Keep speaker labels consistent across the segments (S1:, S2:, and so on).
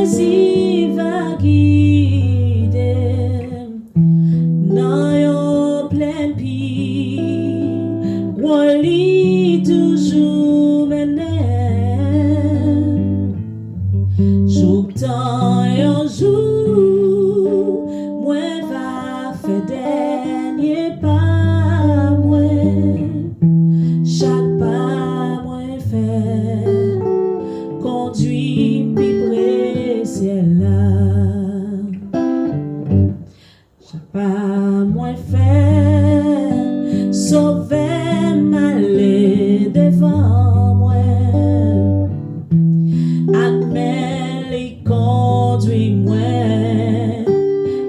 S1: Jésus va guider dans yon plein pays, on lit toujours mener. Jour temps yon jour, moi va faire dernier pas, moi chaque pas moi fait conduit puis précieux là. Chaque pas moi fait sauver m'aller devant moi. Admet les conduit moi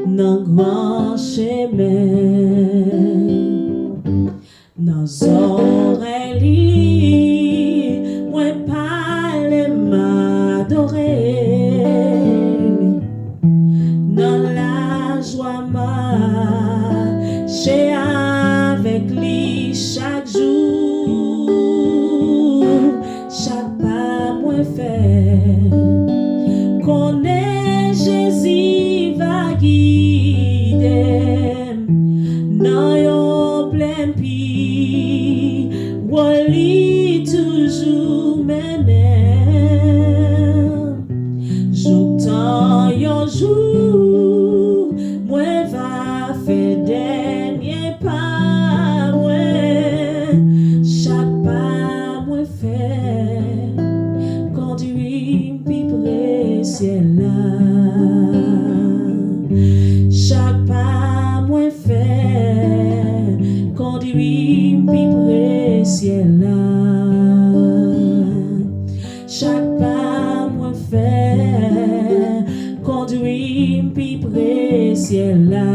S1: dans grand chemin. Dans oreilles, moi parle m'adorer. Dans la joie marcher avec lui chaque jour. Chaque pas moi fait, connaît Jésus va guider dans yon plein pays, on lit toujours mener. Jour temps yon jour, moi va faire dernier pas, moi chaque pas moi fait conduit puis précieux là. Chaque pas moi fait conduit puis précieux là. Chaque pas moi fait conduit puis précieux là.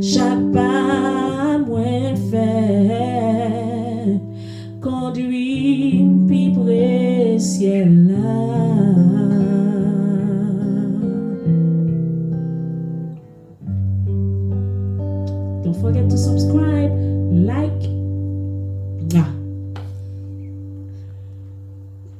S1: Chaque pas moi fait conduit puis précieux là. Don't forget to subscribe, like.